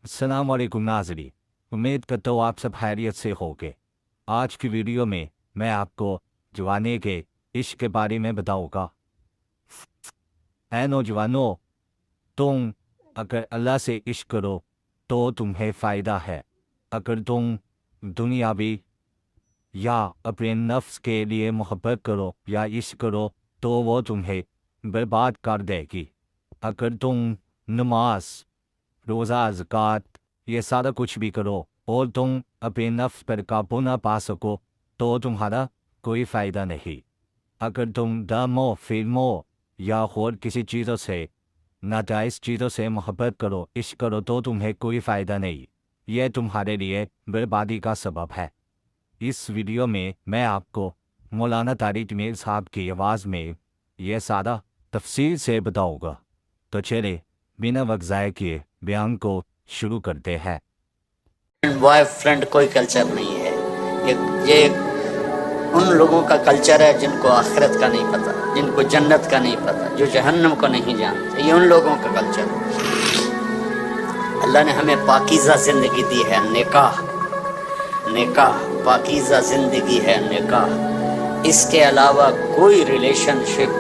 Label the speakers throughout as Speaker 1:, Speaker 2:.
Speaker 1: अस्सलाम वालेकुम नाज़रीन, उम्मीद करता हूँ आप सब खैरियत से होंगे। आज की वीडियो में मैं आपको जवानी के इश्क के बारे में बताऊँगा। ऐ नौजवानों, तुम अगर अल्लाह से इश्क करो तो तुम्हें फ़ायदा है। अगर तुम दुनियावी या अपने नफ्स के लिए मोहब्बत करो या इश्क करो तो वो तुम्हें बर्बाद कर देगी। अगर तुम नमाज, रोज़ा, ज़कात ये सारा कुछ भी करो और तुम अपने नफ्स पर काबू ना पा सको तो तुम्हारा कोई फ़ायदा नहीं। अगर तुम दामों, फिल्मों या और किसी चीज़ों से, नाजायज़ चीज़ों से मोहब्बत करो, इश्क करो तो तुम्हें कोई फ़ायदा नहीं। यह तुम्हारे लिए बर्बादी का सबब है। इस वीडियो में मैं आपको मौलाना तारिक मीर साहब की आवाज़ में यह सारा तफसील से बताऊँगा। तो चले बिना वक्त ज़ाय किए बयान को शुरू करते हैं।
Speaker 2: बॉयफ्रेंड कोई कल्चर नहीं है। ये उन लोगों का कल्चर है जिनको आखिरत का नहीं पता, जिनको जन्नत का नहीं पता, जो जहन्नम को नहीं जानते। ये उन लोगों का कल्चर है। अल्लाह ने हमें पाकीज़ा ज़िंदगी दी है, निकाह पाकीज़ा ज़िंदगी है, निकाह। इसके अलावा कोई रिलेशनशिप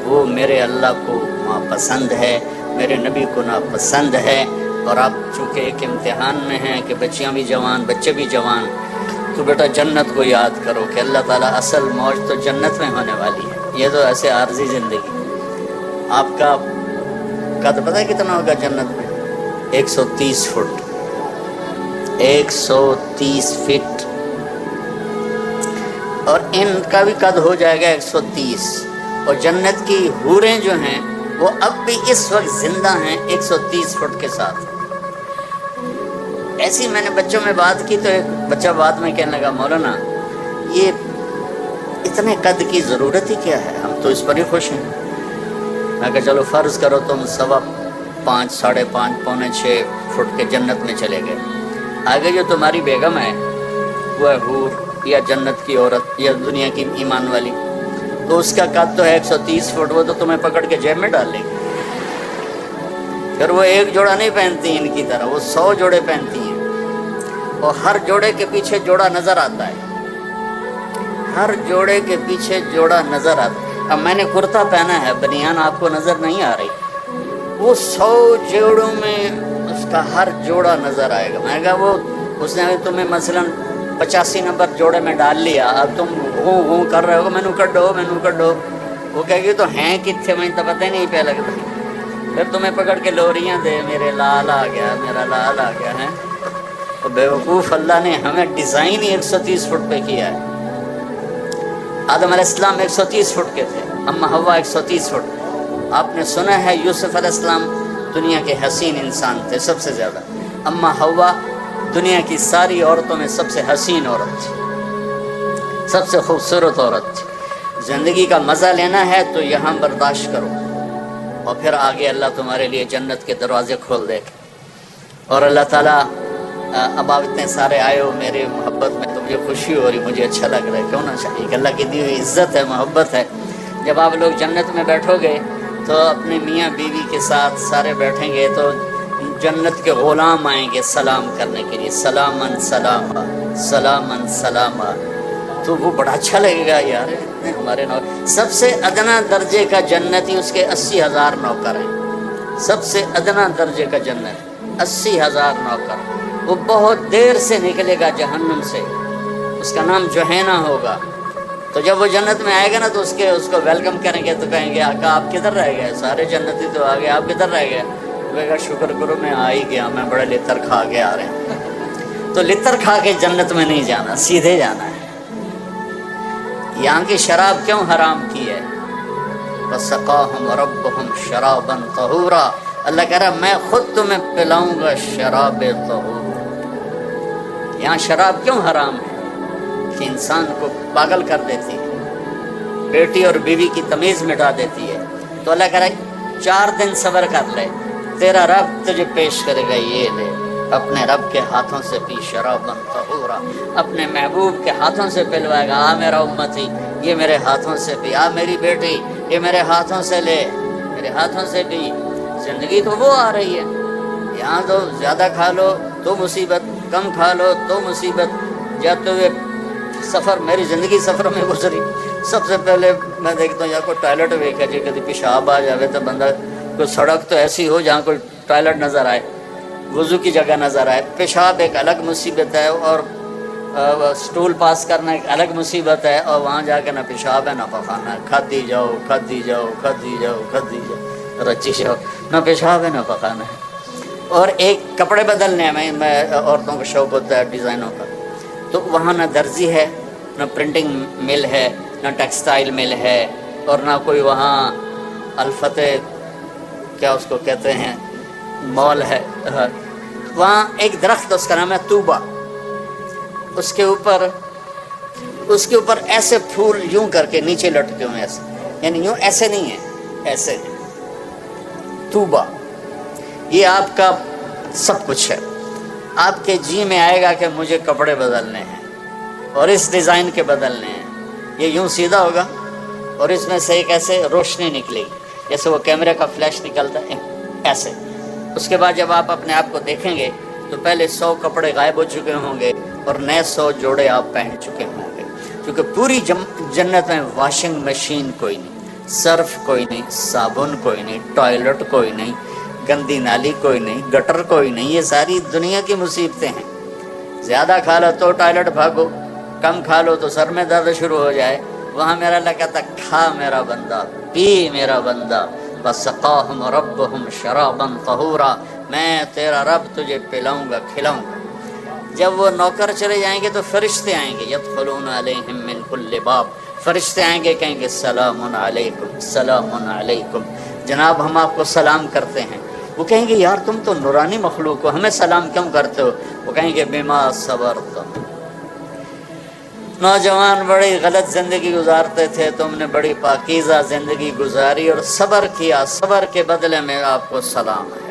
Speaker 2: वो मेरे अल्लाह को नापसंद है, मेरे नबी को नापसंद है। और आप चूँकि एक इम्तिहान में हैं कि बच्चियाँ भी जवान, बच्चे भी जवान, तो बेटा जन्नत को याद करो कि अल्लाह ताला असल मौज तो जन्नत में होने वाली है। ये तो ऐसे आर्जी ज़िंदगी। आपका कद पता है कितना होगा जन्नत में? 130 फुट, 130 फीट। और इनका भी कद हो जाएगा 130। और जन्नत की हूरें जो हैं वो अब भी इस वक्त जिंदा हैं 130 फुट के साथ। ऐसी मैंने बच्चों में बात की तो एक बच्चा बाद में कहने लगा, मौलाना ये इतने कद की ज़रूरत ही क्या है, हम तो इस पर ही खुश हैं। मैं कहा चलो फ़र्ज़ करो तुम 5.25, 5.5, पौने 6 फुट के जन्नत में चले गए। आगे जो तुम्हारी बेगम है वो है हूर या जन्नत की औरत या दुनिया की ईमान वाली, तो उसका कद तो है 130 फुट। वो तो तुम्हें पकड़ के जेब में डाल लेगी। फिर वो एक जोड़ा नहीं पहनती इनकी तरह, वो 100 जोड़े पहनती हैं। और हर जोड़े के पीछे जोड़ा नज़र आता है, हर जोड़े के पीछे जोड़ा नज़र आता है। अब मैंने कुर्ता पहना है, बनियान आपको नज़र नहीं आ रही, वो 100 जोड़ों में उसका हर जोड़ा नज़र आएगा। मैं कहा वो उसने तुम्हें मसलन 85 नंबर जोड़े में डाल लिया, अब तुम हूँ कर रहे हो, मैनू कड्डो। वो कहेगी तो हैं कितने, मैं तो पता ही नहीं पे लगता। फिर तुम्हें पकड़ के लोरियाँ दे, मेरे लाल आ गया, मेरा लाल आ गया है। तो बेवकूफ़ अल्लाह ने हमें डिज़ाइन ही 130 फुट पे किया है। आदम अलैहिस्सलाम 130 फुट के थे, अम्मा हवा 130 फुट। आपने सुना है यूसुफ अलैहिस्सलाम दुनिया के हसीन इंसान थे सबसे ज़्यादा। अम्मा हवा दुनिया की सारी औरतों में सबसे हसीन औरत थी, सबसे खूबसूरत औरत थी। ज़िंदगी का मज़ा लेना है तो यहाँ बर्दाश्त करो, और फिर आगे अल्लाह तुम्हारे लिए जन्नत के दरवाज़े खोल देगा। और अल्लाह ताला अब आप इतने सारे आए हो मेरे मोहब्बत में, तो मुझे खुशी हो रही, मुझे अच्छा लग रहा है। क्यों ना चाहिए कि अल्लाह की दी हुई इज़्ज़त है, मोहब्बत है। जब आप लोग जन्नत में बैठोगे तो अपने मियाँ बीवी के साथ सारे बैठेंगे तो जन्नत के ग़ुलाम आएंगे सलाम करने के लिए, सलामन सलामा, सलामन सलामा। तो वो बड़ा अच्छा लगेगा यार, इतने हमारे नौकर। सबसे अदना दर्जे का जन्नती, उसके 80,000 नौकर हैं। सबसे अदना दर्जे का जन्नत, 80,000 नौकर। वो बहुत देर से निकलेगा जहन्नुम से, उसका नाम जोहैना होगा। तो जब वो जन्नत में आएगा ना तो उसको वेलकम करेंगे तो कहेंगे आका आप किधर रह गए, सारे जन्नती तो आ गए, आप किधर रह गए? कहेगा शुक्र करो मैं आ ही गया, मैं बड़ा लितर खा के आ रहे हैं। तो लितर खा के जन्नत में नहीं जाना, सीधे जाना है। यहाँ की शराब क्यों हराम की है? वसक़ाहुम रब्बुहुम शराबन तहूरा। अल्लाह कह रहा मैं खुद तुम्हें पिलाऊंगा शराब तहूर। यहाँ शराब क्यों हराम है? कि इंसान को पागल कर देती है, बेटी और बीवी की तमीज़ मिटा देती है। तो अल्लाह कह रहा है 4 दिन सब्र कर ले, तेरा रब तुझे पेश करेगा, ये ले अपने रब के हाथों से पी शराबन तहूरा। अपने महबूब के हाथों से पिलवाएगा। आ मेरा उम्मती, ये मेरे हाथों से पी। आ मेरी बेटी, ये मेरे हाथों से ले, मेरे हाथों से पी। ज़िंदगी तो वो आ रही है, यहाँ तो ज़्यादा खा लो तो मुसीबत, कम खा लो तो मुसीबत। जाते हुए सफ़र, मेरी ज़िंदगी सफ़र में गुजरी, सबसे पहले मैं देखता हूँ या कोई टॉयलेट वेखा जी, कभी पेशाब आ जाए तो बंदा, कोई सड़क तो ऐसी हो जहाँ कोई टॉयलेट नज़र आए, वज़ू की जगह नज़र आए। पेशाब एक अलग मुसीबत है, और स्टूल पास करना एक अलग मुसीबत है, और वहाँ जाकर ना पेशाब है ना पखाना है, खाती जाओ खाती जाओ खाती जाओ खाती जाओ, रची जाओ, ना पेशाब है ना पखाना है। और एक कपड़े बदलने में, मैं औरतों का शौक़ होता है डिज़ाइनों का, तो वहाँ ना दर्जी है, ना प्रिंटिंग मिल है, ना टेक्सटाइल मिल है, और ना कोई वहाँ अल्फते क्या उसको कहते हैं मॉल है। वहाँ एक दरख्त, उसका नाम है तूबा, उसके ऊपर ऐसे फूल यूं करके नीचे लटके हुए ऐसे, यानी यूं ऐसे नहीं है, ऐसे तूबा। ये आपका सब कुछ है। आपके जी में आएगा कि मुझे कपड़े बदलने हैं और इस डिज़ाइन के बदलने हैं, ये यूं सीधा होगा और इसमें से एक ऐसे रोशनी निकलेगी, जैसे वो कैमरे का फ्लैश निकलता है ऐसे। उसके बाद जब आप अपने आप को देखेंगे तो पहले 100 कपड़े गायब हो चुके होंगे और नए 100 जोड़े आप पहन चुके होंगे, क्योंकि पूरी जन्नत में वॉशिंग मशीन कोई नहीं, सर्फ कोई नहीं, साबुन कोई नहीं, टॉयलेट कोई नहीं, गंदी नाली कोई नहीं, गटर कोई नहीं। ये सारी दुनिया की मुसीबतें हैं। ज़्यादा खा लो तो टॉयलेट भागो, कम खा लो तो सर में दर्द शुरू हो जाए। वहाँ मेरा अल्लाह कहता खा मेरा बंदा, पी मेरा बंदा, वसक़ाहुम रब्बुहुम शराबन तहूरा, मैं तेरा रब तुझे पिलाऊंगा खिलाऊंगा। जब वो नौकर चले जाएंगे तो फरिश्ते आएंगे, यदखुलूना अलैहिम मिन कुल्लि बाब, फरिश्ते आएंगे, कहेंगे सलामुन अलैकुम सलामुन अलैकुम, जनाब हम आपको सलाम करते हैं। वो कहेंगे यार तुम तो नूरानी मखलूक हो, हमें सलाम क्यों करते हो? वो कहेंगे बिमा सबरतुम, नौजवान बड़ी गलत ज़िंदगी गुजारते थे, तुमने बड़ी पाकीज़ा ज़िंदगी गुजारी और सब्र किया, सब्र के बदले में आपको सलाम है।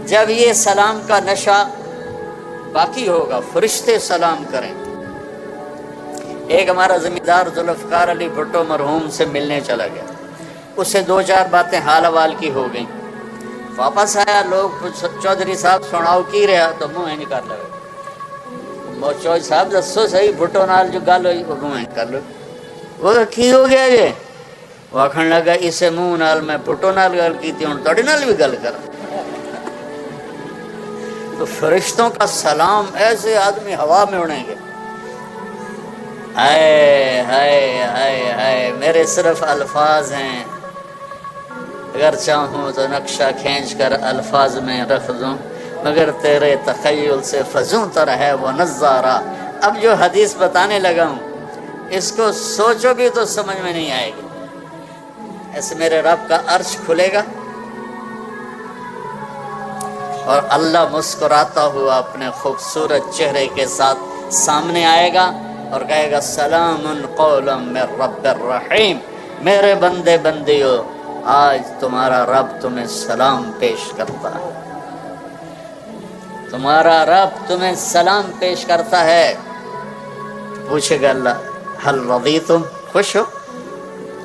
Speaker 2: जब ये सलाम का नशा बाकी होगा, फरिश्ते सलाम करें। एक हमारा ज़मींदार जुल्फ़कार अली भुट्टो मरहूम से मिलने चला गया, उससे 2-4 बातें हाल हवाल की हो गई। वापस आया, लोग चौधरी साहब सुनाओ की रहा, तो मुँह निकाल लगे, चौधरी साहब दसो सही भुट्टो नाल जो गल हुई, वो मुँह कर लो। वो की हो गया ये? वो आखन लगा इसे मुँह नाल मैं भुट्टो नाल गल की थी, हुण तुहाडे नाल भी गल कर। तो फरिश्तों का सलाम ऐसे आदमी हवा में उड़ेंगे। हाय हाय हाय हाय, मेरे सिर्फ अल्फाज हैं, अगर चाहूँ तो नक्शा खींच कर अल्फाज में रख दूँ, मगर तेरे तख़य्युल से फजूं तर है वो नज़ारा। अब जो हदीस बताने लगा हूँ इसको सोचो भी तो समझ में नहीं आएगी। ऐसे मेरे रब का अर्श खुलेगा और अल्लाह मुस्कुराता हुआ अपने खूबसूरत चेहरे के साथ सामने आएगा और कहेगा सलामुन कौलन मिर रब्बिर रहीम, मेरे बंदे बंदियों आज तुम्हारा रब तुम्हें सलाम पेश करता है, तुम्हारा रब तुम्हें सलाम पेश करता है। पूछेगा अल्लाह हल रज़ी, तुम खुश हो?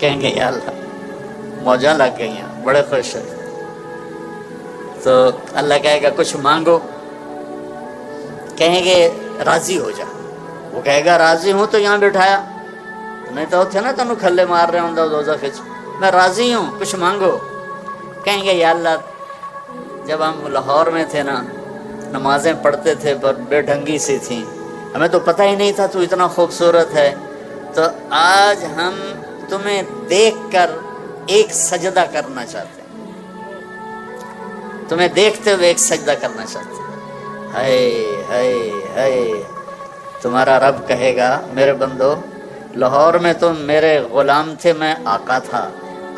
Speaker 2: कहेंगे या अल्लाह मौजा लग गई हैं, बड़े खुश हैं। तो अल्लाह कहेगा कुछ मांगो, कहेंगे राजी हो जा। वो कहेगा राजी हूँ तो यहाँ बिठाया, नहीं तो थे ना तेन खल्ले मार रहे होंगे दोज़ख विच, मैं राजी हूँ कुछ मांगो। कहेंगे या अल्लाह जब हम लाहौर में थे ना, नमाजें पढ़ते थे पर बेढंगी सी थी, हमें तो पता ही नहीं था तू इतना खूबसूरत है, तो आज हम तुम्हें देखकर एक सजदा करना चाहते हैं, तुम्हें देखते हुए एक सजदा करना चाहते हैं। हाय हाय हाय, तुम्हारा रब कहेगा मेरे बंदो लाहौर में तुम मेरे ग़ुलाम थे, मैं आका था,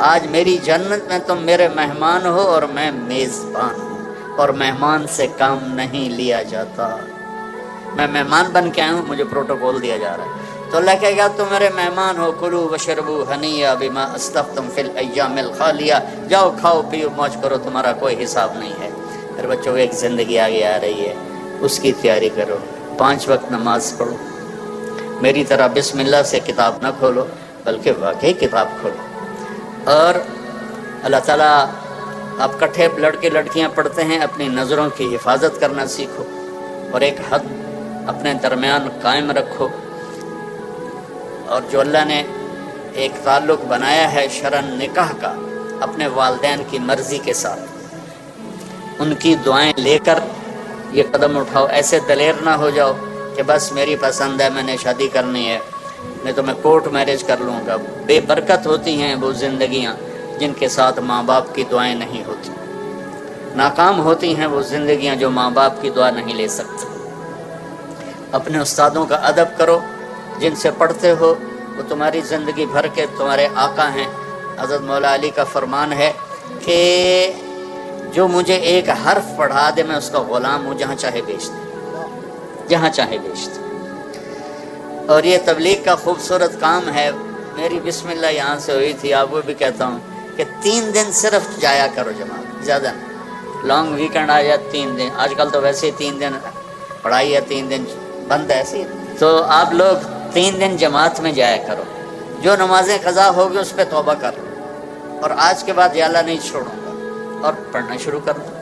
Speaker 2: आज मेरी जन्नत में तुम मेरे मेहमान हो और मैं मेज़बान हूँ, और मेहमान से काम नहीं लिया जाता। मैं मेहमान बन के आया हूँ, मुझे प्रोटोकॉल दिया जा रहा है। तो अल्लाह कहेगा तुम मेरे मेहमान हो, कुलू वशरबू हनिया बिमा अस्तफ़तुम फिल अय्यामिल खालिया, जाओ खाओ पियो मौज करो, तुम्हारा कोई हिसाब नहीं है। मेरे बच्चों एक ज़िंदगी आगे आ रही है, उसकी तैयारी करो, 5 वक्त नमाज पढ़ो, मेरी तरह बिस्मिल्लाह से किताब ना खोलो बल्कि वाकई किताब खोलो। और अल्लाह ताला آپ کٹھے لڑکے لڑکیاں پڑھتے ہیں، اپنی نظروں کی حفاظت کرنا سیکھو اور ایک حد اپنے درمیان قائم رکھو، اور جو اللہ نے ایک تعلق بنایا ہے شرعن نکاح کا اپنے والدین کی مرضی کے ساتھ، ان کی دعائیں لے کر یہ قدم اٹھاؤ۔ ایسے دلیر نہ ہو جاؤ کہ بس میری پسند ہے، میں نے شادی کرنی ہے، نہیں تو میں کورٹ میرج کر لوں گا۔ بے برکت ہوتی ہیں وہ زندگیاں جن کے ساتھ ماں باپ کی دعائیں نہیں ہوتی، ناکام ہوتی ہیں وہ زندگیاں جو ماں باپ کی دعا نہیں لے سکتی۔ اپنے استادوں کا ادب کرو، جن سے پڑھتے ہو وہ تمہاری زندگی بھر کے تمہارے آقا ہیں۔ حضرت مولا علی کا فرمان ہے کہ جو مجھے ایک حرف پڑھا دے میں اس کا غلام ہوں، جہاں چاہے بیچ دے، جہاں چاہے بیچ دے۔ اور یہ تبلیغ کا خوبصورت کام ہے۔ میری بسم اللہ یہاں سے ہوئی تھی، آپ کو بھی کہتا ہوں کہ 3 دن صرف جایا کرو جماعت، زیادہ لانگ ویکنڈ آ جائے 3 دن، آج کل تو ویسے ہی 3 دن پڑھائی ہے، 3 دن بند ہے ایسی، تو آپ لوگ 3 دن جماعت میں جایا کرو۔ جو نمازیں قضا ہوگی اس پہ توبہ کر لو، اور آج کے بعد یا اللہ نہیں چھوڑوں گا، اور پڑھنا شروع کر دو۔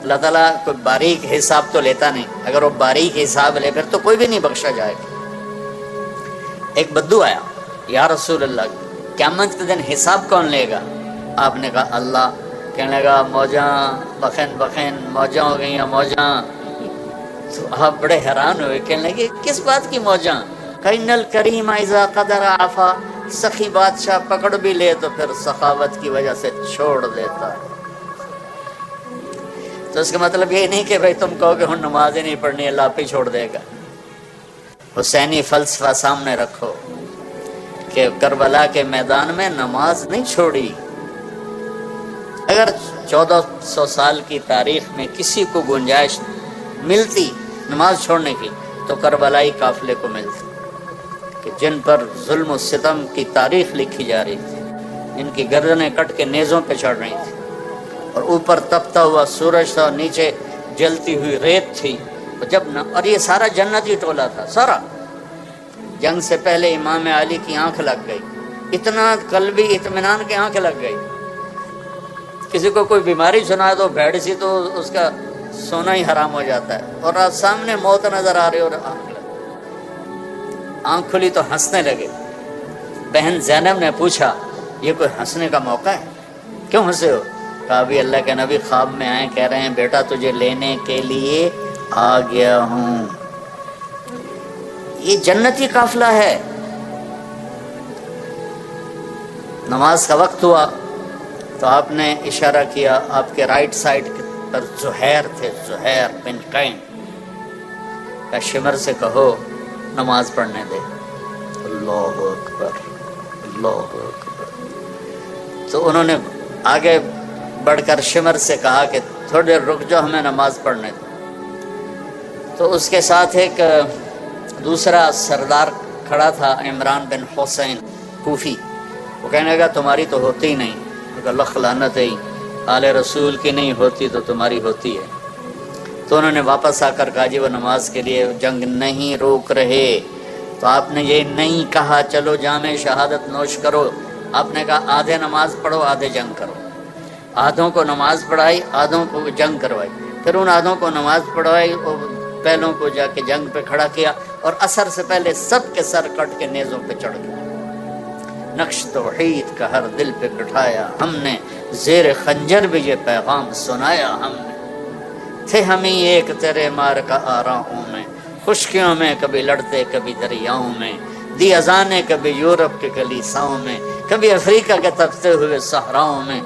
Speaker 2: اللہ تعالیٰ کوئی باریک حساب تو لیتا نہیں، اگر وہ باریک حساب لے پھر تو کوئی بھی نہیں بخشا جائے گا۔ ایک بدو آیا، یا رسول اللہ قیامت کے دن حساب کون لے گا؟ آپ نے کہا اللہ۔ کہنے لگا موجاں بخین بخین موجاں ہو گئی ہیں موجاں۔ تو آپ بڑے حیران ہوئے، کہنے لگے کس بات کی موجاں؟ کَإِنَّ الْكَرِيمَ إِذَا قَدَرَ عَفَا، سخی بادشاہ پکڑ بھی لے تو پھر سخاوت کی وجہ سے چھوڑ دیتا ہے۔ تو اس کا مطلب یہ نہیں کہ بھائی تم کہو کہ ہم نمازیں نہیں پڑھنی، اللہ آپ ہی چھوڑ دے گا۔ حسینی فلسفہ سامنے رکھو کہ کربلا کے میدان میں نماز نہیں چھوڑی۔ اگر 1400 سال کی تاریخ میں کسی کو گنجائش ملتی نماز چھوڑنے کی تو کربلائی قافلے کو ملتی، کہ جن پر ظلم و ستم کی تاریخ لکھی جا رہی تھی، جن کی گردنیں کٹ کے نیزوں پہ چڑھ رہی تھی، اور اوپر تپتا ہوا سورج تھا اور نیچے جلتی ہوئی ریت تھی، اور یہ سارا جنتی ٹولہ تھا سارا۔ جنگ سے پہلے امام علی کی آنکھ لگ گئی، اتنا قلبی اطمینان کی آنکھ لگ گئی۔ کسی کو کوئی بیماری سنا تو بھیڑ سی تو اس کا سونا ہی حرام ہو جاتا ہے، اور سامنے موت نظر آ رہی اور آنکھ کھلی تو ہنسنے لگے۔ بہن زینب نے پوچھا یہ کوئی ہنسنے کا موقع ہے، کیوں ہنسے ہو؟ کہا بھی اللہ کے نبی خواب میں آئے، کہہ رہے ہیں بیٹا تجھے لینے کے لیے آ گیا ہوں۔ یہ جنتی قافلہ ہے۔ نماز کا وقت ہوا تو آپ نے اشارہ کیا، آپ کے رائٹ سائڈ پر زہیر تھے، زہیر بن قین۔ کہ شمر سے کہو نماز پڑھنے دے۔ اللہ اکبر، اللہ اکبر۔ تو انہوں نے آگے بڑھ کر شمر سے کہا کہ تھوڑی دیر رک جاؤ، ہمیں نماز پڑھنے دو۔ تو اس کے ساتھ ایک دوسرا سردار کھڑا تھا، عمران بن حسین کوفی۔ وہ کہنے لگا تمہاری تو ہوتی ہی نہیں۔ اللہ لعنت ہے، آل رسول کی نہیں ہوتی تو تمہاری ہوتی ہے۔ تو انہوں نے واپس آ کر کہا جی وہ نماز کے لیے جنگ نہیں روک رہے۔ تو آپ نے یہ نہیں کہا چلو جام شہادت نوش کرو، آپ نے کہا آدھے نماز پڑھو آدھے جنگ کرو۔ آدھوں کو نماز پڑھائی، آدھوں کو جنگ کروائی، پھر ان آدھوں کو نماز پڑھوائی اور پہلوں کو جا کے جنگ پہ کھڑا کیا، اور عصر سے پہلے سب کے سر کٹ کے نیزوں پہ چڑھ گئے۔ نقش توحید کا ہر دل پہ بٹھایا ہم نے، زیر خنجر بھی یہ پیغام سنایا ہم نے۔ تھے ہم ہی ایک تیرے مار کا آراؤں میں، خشکیوں میں کبھی لڑتے کبھی دریاؤں میں، دی اذانیں کبھی یورپ کے کلیساؤں میں، کبھی افریقہ کے تپتے ہوئے صحراؤں میں۔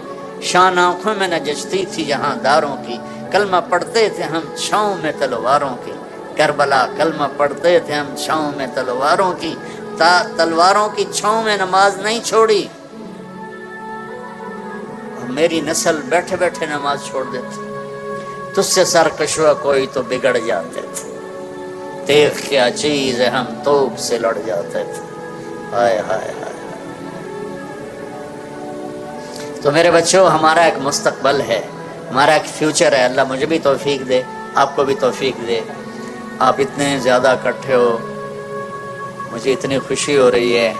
Speaker 2: شان آنکھوں میں نہ جچتی تھی جہاں داروں کی، کلمہ پڑھتے تھے ہم چھاؤں میں تلواروں کی۔ کربلا کلمہ پڑھتے تھے ہم چھاؤں میں تلواروں کی، تلواروں کی چھاؤں میں نماز نہیں چھوڑی۔ میری نسل بیٹھے بیٹھے نماز چھوڑ دیتی، تجھ سے سرکشوا کوئی تو بگڑ جاتے تھے، دیکھ کیا چیز ہے ہم توپ سے لڑ جاتے تھے۔ ہائے ہائے ہائے۔ تو میرے بچوں ہمارا ایک مستقبل ہے، ہمارا ایک فیوچر ہے۔ اللہ مجھے بھی توفیق دے، آپ کو بھی توفیق دے۔ آپ اتنے زیادہ اکٹھے ہو، مجھے اتنی خوشی ہو رہی ہے۔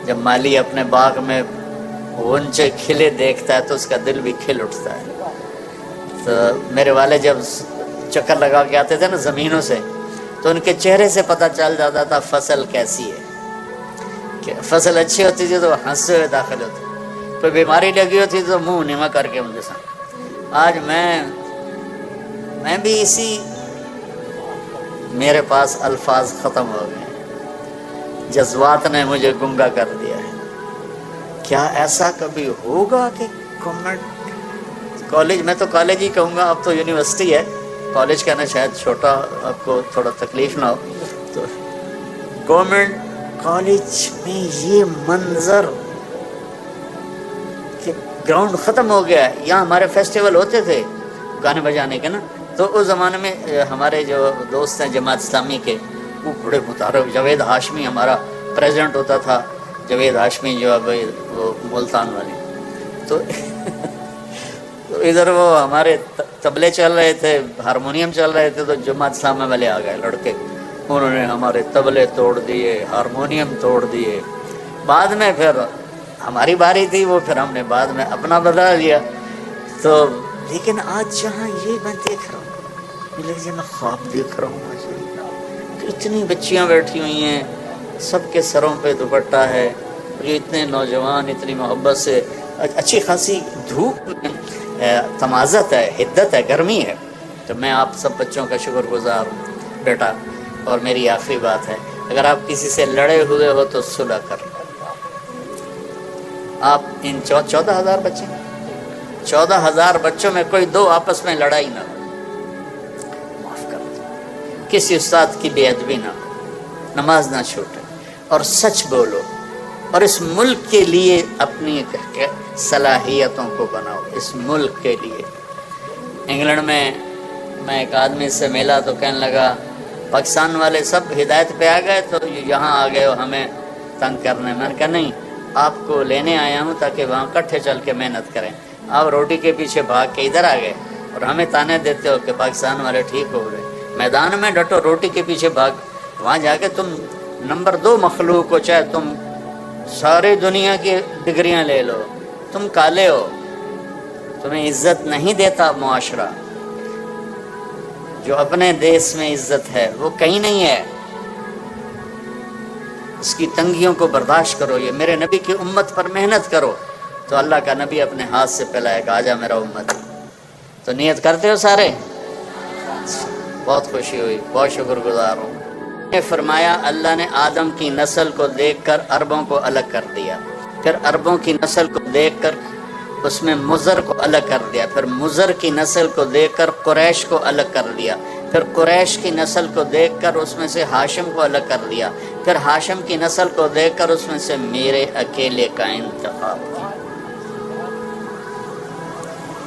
Speaker 2: جب مالی اپنے باغ میں غنچے کھلے دیکھتا ہے تو اس کا دل بھی کھل اٹھتا ہے. تو میرے والد جب چکر لگا کے آتے تھے نا زمینوں سے تو ان کے چہرے سے پتہ چل جاتا تھا فصل کیسی ہے. کہ فصل اچھی ہوتی تھی تو ہنستے ہوئے داخل ہوتے, کوئی بیماری لگی ہوتی تو منہ نیما کر کے ان کے ساتھ. آج میں بھی اسی, میرے پاس الفاظ ختم ہو گئے, جذبات نے مجھے گنگا کر دیا ہے. کیا ایسا کبھی ہوگا کہ گورنمنٹ کالج, میں تو کالج ہی کہوں گا, اب تو یونیورسٹی ہے, کالج کہنا شاید چھوٹا آپ کو تھوڑا تکلیف نہ ہو, تو گورنمنٹ کالج میں یہ منظر کہ گراؤنڈ ختم ہو گیا ہے. یہاں ہمارے فیسٹیول ہوتے تھے گانے بجانے کے نا, تو اس زمانے میں ہمارے جو دوست ہیں جماعت اسلامی کے وہ بڑے متعارف, جاوید ہاشمی ہمارا پریزیڈنٹ ہوتا تھا, جاوید ہاشمی جو اب وہ ملتان والے, تو ادھر وہ ہمارے طبلے چل رہے تھے, ہارمونیم چل رہے تھے, تو جماعت اسلامی والے آ گئے لڑکے, انہوں نے ہمارے طبلے توڑ دیے, ہارمونیم توڑ دیے. بعد میں پھر ہماری باری تھی, وہ پھر ہم نے بعد میں اپنا بدلا لیا. تو لیکن آج جہاں یہ میں دیکھ رہا ہوں, لیکن میں خواب دیکھ رہا ہوں آج, اتنی بچیاں بیٹھی ہوئی ہیں, سب کے سروں پہ دوپٹہ ہے, یہ اتنے نوجوان اتنی محبت سے, اچھی خاصی دھوپ تمازت ہے, حدت ہے, گرمی ہے. تو میں آپ سب بچوں کا شکر گزار ہوں بیٹا. اور میری آخری بات ہے, اگر آپ کسی سے لڑے ہوئے ہو تو صلح کر. آپ ان 14,000 بچے, 14,000 بچوں میں کوئی 2 آپس میں لڑائی نہ ہو, معاف کر دو, کسی استاد کی بے ادبی نہ ہو, نماز نہ چھوٹے, اور سچ بولو, اور اس ملک کے لیے اپنی صلاحیتوں کو بناؤ, اس ملک کے لیے. انگلینڈ میں ایک آدمی سے ملا تو کہنے لگا پاکستان والے سب ہدایت پہ آ گئے تو یہاں آ گئے ہو ہمیں تنگ کرنے. میں نے کہا نہیں, آپ کو لینے آیا ہوں تاکہ وہاں کٹھے چل کے محنت کریں. آپ روٹی کے پیچھے بھاگ کے ادھر آ گئے اور ہمیں تانے دیتے ہو کہ پاکستان والے ٹھیک ہو گئے. میدان میں ڈٹو, روٹی کے پیچھے بھاگ, وہاں جا کے تم نمبر 2 مخلوق ہو, چاہے تم ساری دنیا کی ڈگریاں لے لو, تم کالے ہو, تمہیں عزت نہیں دیتا معاشرہ. جو اپنے دیش میں عزت ہے وہ کہیں نہیں ہے. اس کی تنگیوں کو برداشت کرو, یہ میرے نبی کی امت پر محنت کرو, تو اللہ کا نبی اپنے ہاتھ سے پلائے گا, آجا میرا امت. تو نیت کرتے ہو سارے؟ بہت خوشی ہوئی, بہت شکر گزار ہوں. نے فرمایا اللہ نے آدم کی نسل کو دیکھ کر عربوں کو الگ کر دیا, پھر عربوں کی نسل کو دیکھ کر اس میں مضر کو الگ کر دیا, پھر مضر کی نسل کو دیکھ کر قریش کو الگ کر دیا, پھر قریش کی نسل کو دیکھ کر اس میں سے ہاشم کو الگ کر دیا, پھر ہاشم کی نسل کو دیکھ کر اس میں سے میرے اکیلے کا انتخاب کیا.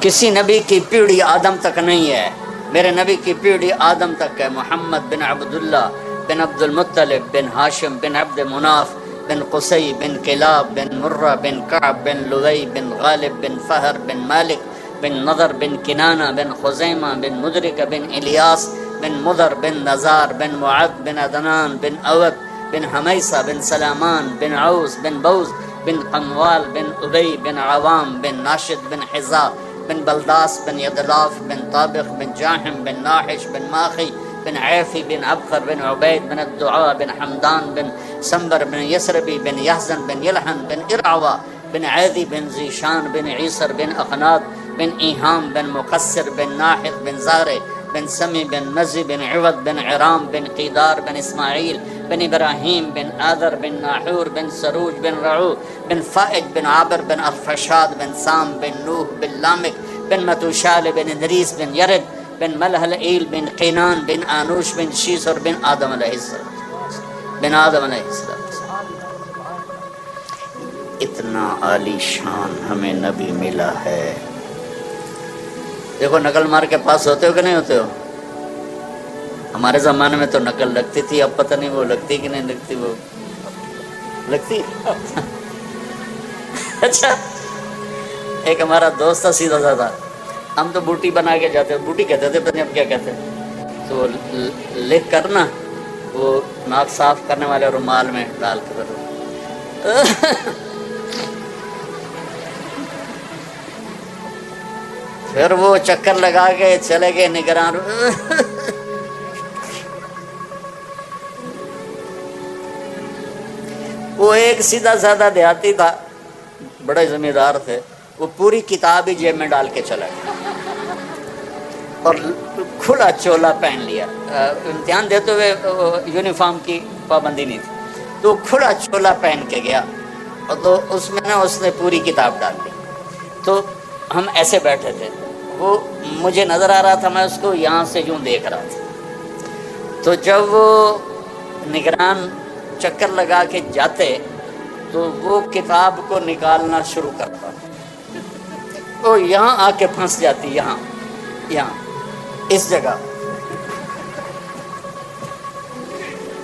Speaker 2: کسی نبی کی پیڑھی آدم تک نہیں ہے, میرے نبی کی پیڑھی آدم تک ہے. محمد بن عبداللہ بن عبد المطلب بن ہاشم بن عبد مناف بن قصی بن کلاب بن مرہ بن کعب بن لوی بن غالب بن فہر بن مالک بن نضر بن کنانہ بن خزیمہ بن مدرک بن الیاس بن مضر بن نزار بن معد بن عدنان بن اود بن حمیسہ بن سلامان بن عوس بن بوز بن قموال بن ابی بن عوام بن ناشد بن حزا بن بلداس بن یدلاف بن طابق بن جاحم بن ناحش بن ماخی بن عیفی بن عبخر بن عبید بن الدعاء بن حمدان بن سنبر بن یسربی بن یحزن بن یلحن بن ارعوا بن عیدی بن زیشان بن عیسر بن اخنات بن ایہام بن مقصر بن ناحد بن زارع بن سمی بن مزی بن عوض بن عرام بن قیدار بن اسماعیل بن ابراہیم بن آذر بن ناحور بن سروج بن رعو بن فائج بن عابر بن ارفشاد بن سام بن نوح بن لامک بن متوشال بن ادریس بن یرد بن ملحلئیل بن قینان بن آنوش بن شیسر بن آدم علیہ السلام بن آدم علیہ السلام. اتنا عالی شان ہمیں نبی ملا ہے. دیکھو نقل مار کے پاس ہوتے ہو کہ نہیں ہوتے ہو؟ ہمارے زمانے میں تو نقل لگتی تھی, اب پتہ نہیں وہ لگتی کہ نہیں لگتی. وہ لگتی اچھا ایک ہمارا دوست تھا, سیدھا سادہ, ہم تو بوٹی بنا کے جاتے, بوٹی کہتے تھے, پتہ نہیں اب کیا کہتے ہیں. تو لکھ کر نا وہ ناک صاف کرنے والے رومال میں ڈال کے फिर वो चक्कर लगा के चले गए निगरान। वो एक सीधा साधा देहाती था, बड़े जमींदार थे, वो पूरी किताब ही जेब में डाल के चला गया और खुला चोला पहन लिया। इम्तिहान देते हुए यूनिफॉर्म की पाबंदी नहीं थी, तो खुला चोला पहन के गया और तो उसमें ना उसने पूरी किताब डाल दी। तो हम ऐसे बैठे थे, वो मुझे नज़र आ रहा था, मैं उसको यहाँ से यूँ देख रहा था। तो जब वो निगरान चक्कर लगा के जाते तो वो किताब को निकालना शुरू करता, वो यहाँ आके फंस जाती, यहाँ इस जगह।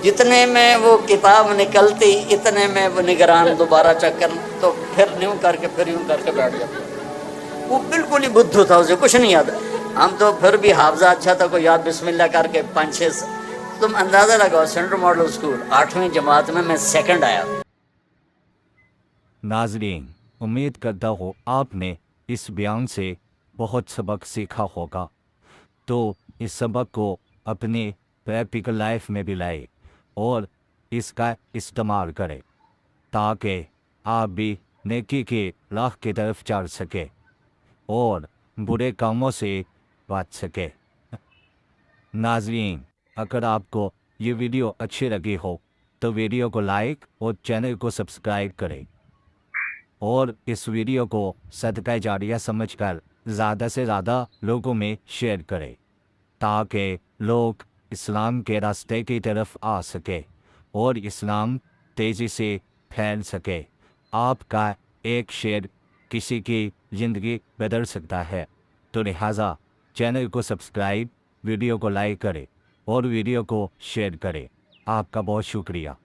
Speaker 2: जितने में वो किताब निकलती इतने में वो निगरान दोबारा चक्कर, तो फिर यूँ करके फिर यूँ करके बैठ जाता। वो बिल्कुल ही बुद्धू था, उसे कुछ नहीं याद। हम तो फिर भी हाफजा अच्छा था, कोई याद बिस्मिल्लाह करके 5-6। तुम अंदाज़ा लगाओ, सेंट्रल मॉडल स्कूल 8वीं जमात में मैं सेकंड आया।
Speaker 1: नाज़रीन, उम्मीद करता हूँ आपने इस बयान से बहुत सबक सीखा होगा। तो इस सबक को अपनी प्रैक्टिकल लाइफ में भी लाए और इसका इस्तेमाल करें ताकि आप भी नेकी की राह की तरफ चल सके और बुरे कामों से बच सके। नाज़रीन, अगर आपको ये वीडियो अच्छी लगी हो तो वीडियो को लाइक और चैनल को सब्सक्राइब करें और इस वीडियो को सदका जारिया समझकर ज़्यादा से ज़्यादा लोगों में शेयर करें ताकि लोग इस्लाम के रास्ते की तरफ आ सके और इस्लाम तेज़ी से फैल सके। आपका एक शेयर किसी की ज़िंदगी बदल सकता है, तो लिहाजा चैनल को सब्सक्राइब, वीडियो को लाइक करें और वीडियो को शेयर करें। आपका बहुत शुक्रिया।